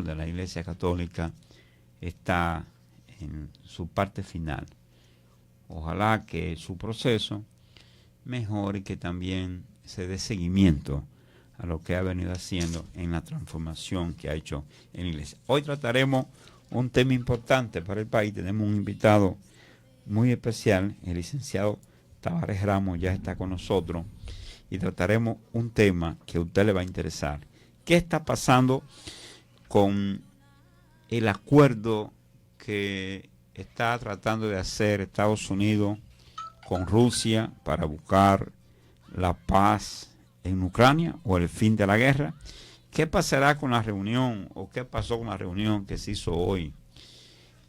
de la Iglesia Católica está en su parte final. Ojalá que su proceso mejore y que también se dé seguimiento a lo que ha venido haciendo en la transformación que ha hecho en la Iglesia. Hoy trataremos un tema importante para el país. Tenemos un invitado muy especial, el licenciado Tavares Ramos ya está con nosotros y trataremos un tema que a usted le va a interesar. ¿Qué está pasando con el acuerdo que está tratando de hacer Estados Unidos con Rusia para buscar la paz en Ucrania o el fin de la guerra? ¿Qué pasará con la reunión o qué pasó con la reunión que se hizo hoy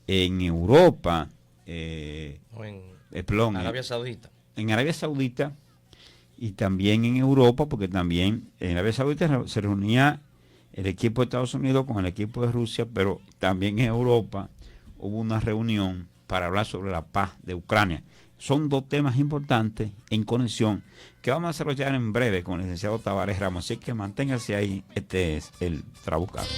en Europa? En Arabia Saudita. En Arabia Saudita y también en Europa, porque también en Arabia Saudita se reunía el equipo de Estados Unidos con el equipo de Rusia, pero también en Europa hubo una reunión para hablar sobre la paz de Ucrania. Son dos temas importantes en conexión que vamos a desarrollar en breve con el licenciado Tavares Ramos. Así que manténgase ahí, este es el Trabucazo.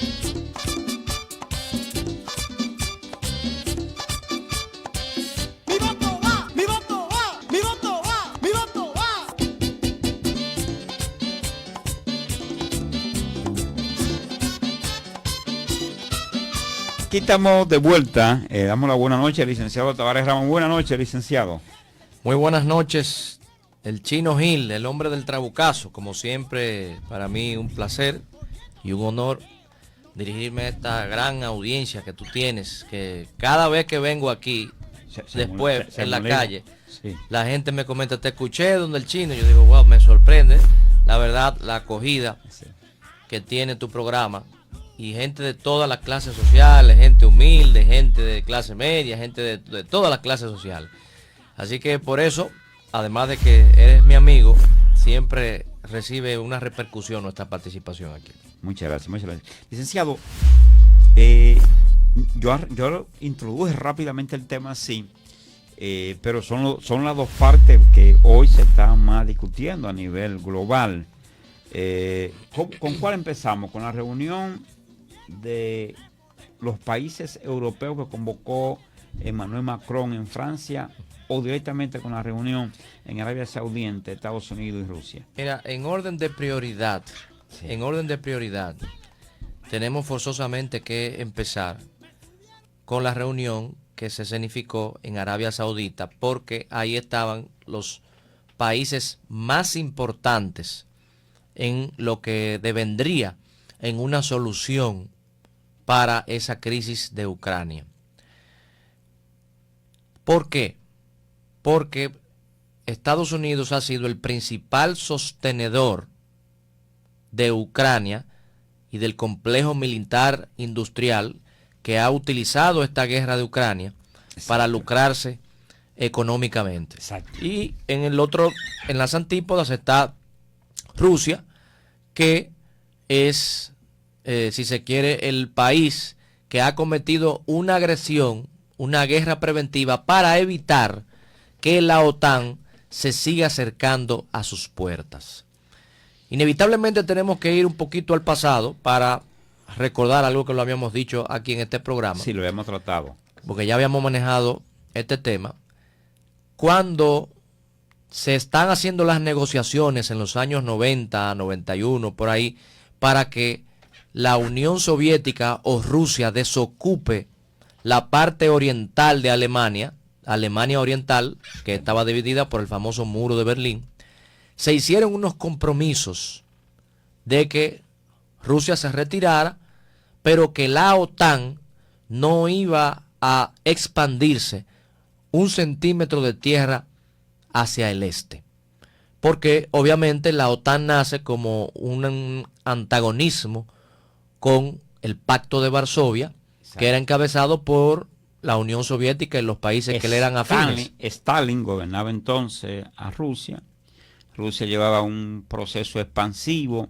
Aquí estamos de vuelta. Damos la buena noche al licenciado Tavares Ramos. Buenas noches, licenciado. Muy buenas noches, el Chino Gil, el hombre del Trabucazo. Como siempre, para mí un placer y un honor dirigirme a esta gran audiencia que tú tienes, que cada vez que vengo aquí, después en la calle, sí, la gente me comenta, te escuché donde el Chino. Yo digo, wow, me sorprende, la verdad, la acogida que tiene tu programa. Y gente de todas las clases sociales, gente humilde, gente de clase media, gente de todas las clases sociales. Así que por eso, además de que eres mi amigo, siempre recibe una repercusión nuestra participación aquí. Muchas gracias, muchas gracias. Licenciado, yo introduje rápidamente el tema, sí, pero son las dos partes que hoy se están más discutiendo a nivel global. ¿Con cuál empezamos? ¿Con la reunión de los países europeos que convocó Emmanuel Macron en Francia o directamente con la reunión en Arabia Saudita entre Estados Unidos y Rusia? Mira, en orden de prioridad, sí, tenemos forzosamente que empezar con la reunión que se escenificó en Arabia Saudita, porque ahí estaban los países más importantes en lo que devendría en una solución para esa crisis de Ucrania. ¿Por qué? Porque Estados Unidos ha sido el principal sostenedor de Ucrania y del complejo militar industrial que ha utilizado esta guerra de Ucrania para lucrarse económicamente. Exacto. Y en las antípodas está Rusia, que es, si se quiere, el país que ha cometido una agresión, una guerra preventiva para evitar que la OTAN se siga acercando a sus puertas. Inevitablemente tenemos que ir un poquito al pasado para recordar algo que lo habíamos dicho aquí en este programa. Sí, lo habíamos tratado. Porque ya habíamos manejado este tema. Cuando se están haciendo las negociaciones en los años 90, 91, por ahí, para que la Unión Soviética o Rusia desocupe la parte oriental de Alemania, Alemania Oriental, que estaba dividida por el famoso muro de Berlín, se hicieron unos compromisos de que Rusia se retirara, pero que la OTAN no iba a expandirse un centímetro de tierra hacia el este. Porque obviamente la OTAN nace como un antagonismo con el Pacto de Varsovia, exacto, que era encabezado por la Unión Soviética y los países que le eran afines. Stalin gobernaba entonces a Rusia. Rusia llevaba un proceso expansivo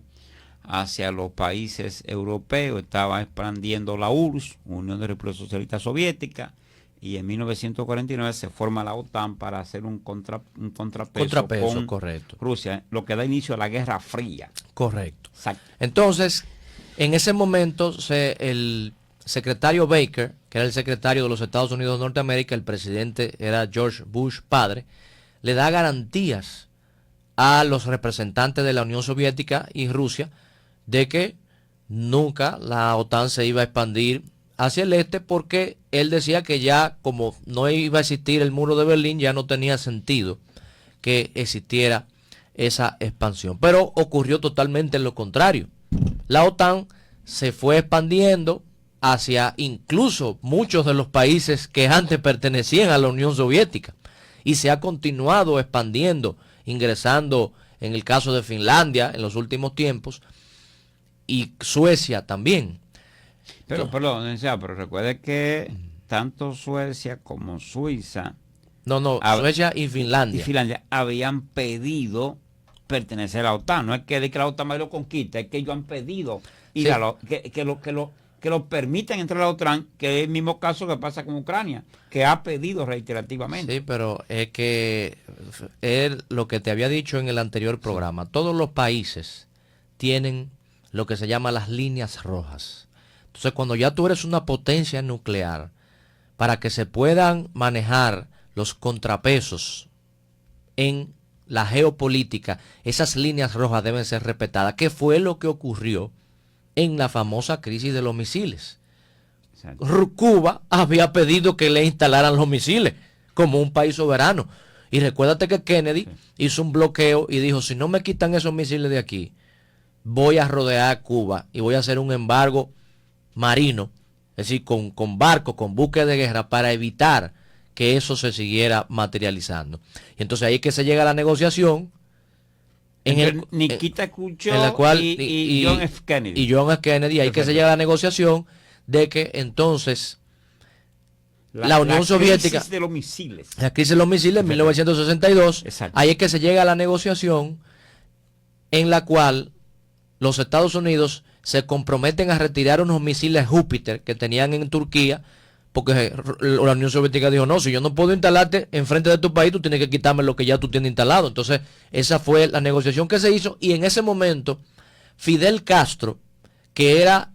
hacia los países europeos, estaba expandiendo la URSS, Unión de Repúblicas Socialistas Soviéticas, y en 1949 se forma la OTAN para hacer un contrapeso con correcto, Rusia, lo que da inicio a la Guerra Fría. Correcto. Exacto. Entonces, En ese momento el secretario Baker, que era el secretario de los Estados Unidos de Norteamérica, el presidente era George Bush padre, le da garantías a los representantes de la Unión Soviética y Rusia de que nunca la OTAN se iba a expandir hacia el este, porque él decía que ya como no iba a existir el muro de Berlín, ya no tenía sentido que existiera esa expansión. Pero ocurrió totalmente lo contrario. La OTAN se fue expandiendo hacia incluso muchos de los países que antes pertenecían a la Unión Soviética, y se ha continuado expandiendo, ingresando en el caso de Finlandia en los últimos tiempos, y Suecia también. Pero recuerde que tanto Suecia como Suiza, Suecia y Finlandia habían pedido pertenecer a la OTAN. No es que la OTAN me lo conquista, es que ellos han pedido ir que lo permitan entrar a la OTAN, que es el mismo caso que pasa con Ucrania, que ha pedido reiterativamente. Sí, pero es que lo que te había dicho en el anterior programa, todos los países tienen lo que se llama las líneas rojas. Entonces, cuando ya tú eres una potencia nuclear, para que se puedan manejar los contrapesos en la geopolítica, esas líneas rojas deben ser respetadas. ¿Qué fue lo que ocurrió en la famosa crisis de los misiles? Exacto. Cuba había pedido que le instalaran los misiles como un país soberano. Y recuérdate que Kennedy hizo un bloqueo y dijo, si no me quitan esos misiles de aquí, voy a rodear Cuba y voy a hacer un embargo marino, es decir, con barcos, con buques de guerra, para evitar que eso se siguiera materializando. Y entonces ahí es que se llega a la negociación Nikita Khrushchev en la cual y John F. Kennedy. Y John F. Kennedy, ahí que se llega a la negociación de que entonces la Unión Soviética... La crisis de los misiles. La crisis de los misiles en 1962. Exacto. Ahí es que se llega a la negociación en la cual los Estados Unidos se comprometen a retirar unos misiles Júpiter que tenían en Turquía, porque la Unión Soviética dijo, no, si yo no puedo instalarte enfrente de tu país, tú tienes que quitarme lo que ya tú tienes instalado. Entonces, esa fue la negociación que se hizo, y en ese momento, Fidel Castro, que era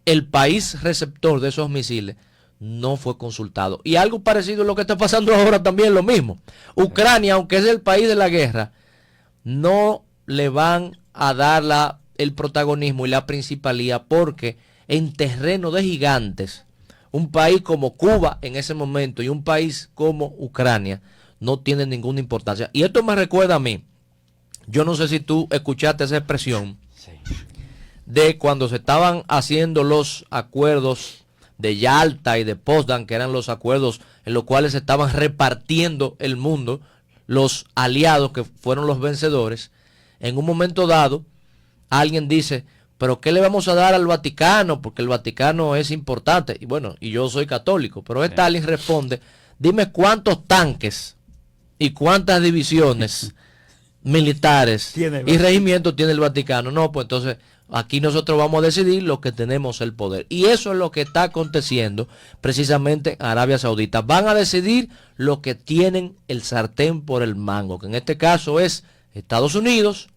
el país receptor de esos misiles, no fue consultado. Y algo parecido a lo que está pasando ahora también, lo mismo. Ucrania, aunque es el país de la guerra, no le van a dar el protagonismo y la principalía, porque en terreno de gigantes, un país como Cuba en ese momento y un país como Ucrania no tienen ninguna importancia. Y esto me recuerda a mí, yo no sé si tú escuchaste esa expresión, sí, de cuando se estaban haciendo los acuerdos de Yalta y de Potsdam, que eran los acuerdos en los cuales se estaban repartiendo el mundo, los aliados que fueron los vencedores. En un momento dado, alguien dice, pero ¿qué le vamos a dar al Vaticano? Porque el Vaticano es importante. Y bueno, y yo soy católico, pero Stalin responde, dime cuántos tanques y cuántas divisiones militares y regimientos tiene el Vaticano. No, pues entonces aquí nosotros vamos a decidir lo que tenemos el poder. Y eso es lo que está aconteciendo precisamente en Arabia Saudita. Van a decidir lo que tienen el sartén por el mango, que en este caso es Estados Unidos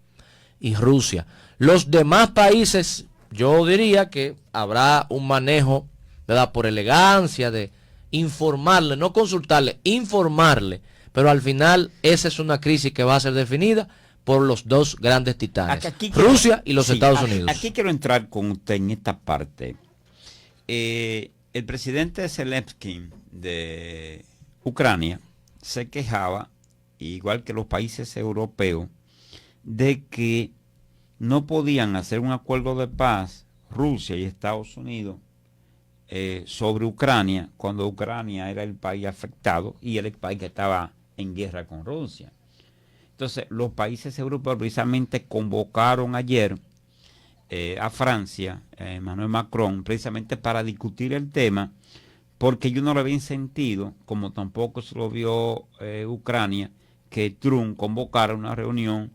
y Rusia. Los demás países, yo diría que habrá un manejo, ¿verdad?, por elegancia, de informarle, no consultarle, informarle, pero al final esa es una crisis que va a ser definida por los dos grandes titanes, Rusia y los Estados Unidos. Aquí quiero entrar con usted en esta parte. El presidente Zelensky de Ucrania se quejaba, igual que los países europeos, de que no podían hacer un acuerdo de paz Rusia y Estados Unidos sobre Ucrania, cuando Ucrania era el país afectado y era el país que estaba en guerra con Rusia. Entonces, los países europeos precisamente convocaron ayer a Francia, Emmanuel Macron, precisamente para discutir el tema, porque ellos no le habían sentido, como tampoco se lo vio Ucrania, que Trump convocara una reunión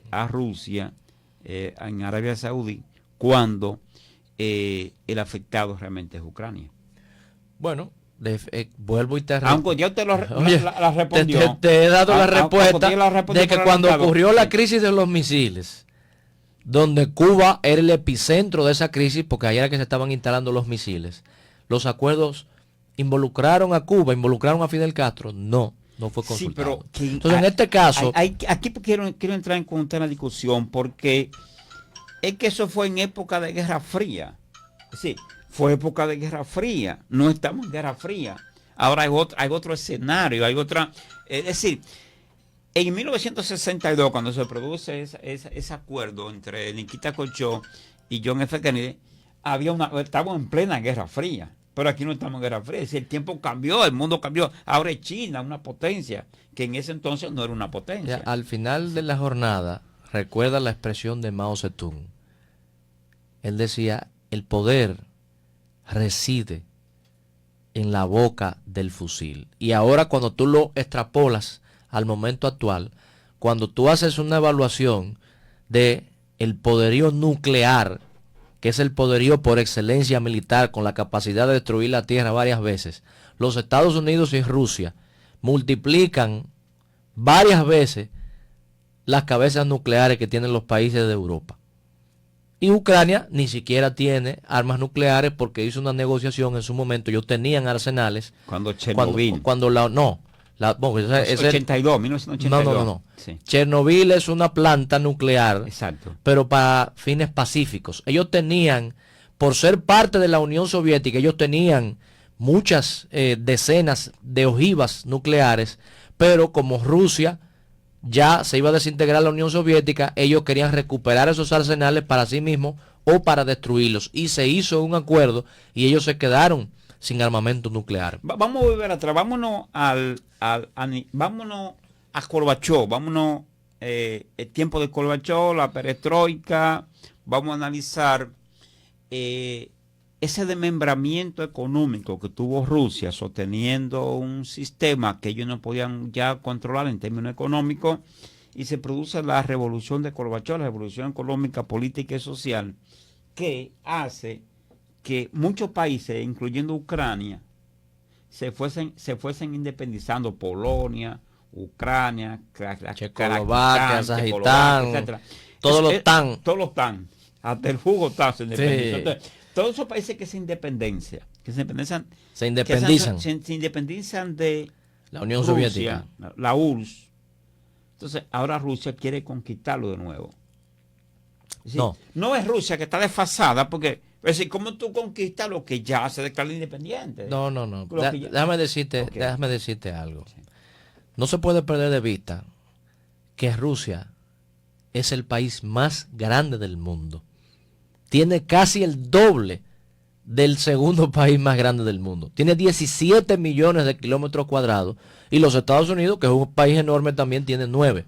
a Rusia en Arabia Saudí, cuando el afectado realmente es Ucrania. Bueno, vuelvo y te aunque ya usted la respondió. Te he dado la respuesta de que cuando ocurrió la crisis de los misiles, donde Cuba era el epicentro de esa crisis, porque allá era que se estaban instalando los misiles. ¿Los acuerdos involucraron a Cuba, involucraron a Fidel Castro? No, no fue consultado. Sí, pero entonces, en este caso... aquí quiero entrar en la discusión, porque es que eso fue en época de Guerra Fría. Sí, fue época de Guerra Fría. No estamos en Guerra Fría. Ahora hay otro escenario, hay otra... Es decir, en 1962, cuando se produce ese acuerdo entre Nikita Khrushchev y John F. Kennedy, estábamos en plena Guerra Fría. Pero aquí no estamos en Guerra Fría. Es decir, el tiempo cambió, el mundo cambió. Ahora es China, una potencia, que en ese entonces no era una potencia. Ya, al final de la jornada, recuerda la expresión de Mao Zedong. Él decía, el poder reside en la boca del fusil. Y ahora cuando tú lo extrapolas al momento actual, cuando tú haces una evaluación de el poderío nuclear, que es el poderío por excelencia militar con la capacidad de destruir la tierra varias veces, los Estados Unidos y Rusia multiplican varias veces las cabezas nucleares que tienen los países de Europa. Y Ucrania ni siquiera tiene armas nucleares porque hizo una negociación en su momento. Ellos tenían arsenales. Cuando Chernobyl. Es 1982. No. Sí. Chernobyl es una planta nuclear. Exacto. Pero para fines pacíficos. Ellos tenían, por ser parte de la Unión Soviética, ellos tenían muchas decenas de ojivas nucleares, pero como Rusia ya se iba a desintegrar la Unión Soviética, ellos querían recuperar esos arsenales para sí mismos o para destruirlos. Y se hizo un acuerdo y ellos se quedaron sin armamento nuclear. Vamos a volver atrás, vámonos vámonos a Gorbachev, vámonos el tiempo de Gorbachev, la perestroika, vamos a analizar ese desmembramiento económico que tuvo Rusia sosteniendo un sistema que ellos no podían ya controlar en términos económicos, y se produce la revolución de Gorbachev, la revolución económica, política y social, que hace que muchos países, incluyendo Ucrania, se fuesen independizando. Polonia, Ucrania, Checoslovaquia, Kazajistán, etc. Todos los TAN, hasta el jugo está se independizó. Sí. Entonces, todos esos países que se independizan de la Unión Rusia, Soviética, la URSS. Entonces, ahora Rusia quiere conquistarlo de nuevo. Es decir, no es Rusia que está desfasada, porque es decir, ¿cómo tú conquistas lo que ya se declara independiente? No. Déjame decirte algo. Sí. No se puede perder de vista que Rusia es el país más grande del mundo. Tiene casi el doble del segundo país más grande del mundo. Tiene 17 millones de kilómetros cuadrados, y los Estados Unidos, que es un país enorme, también tiene 9.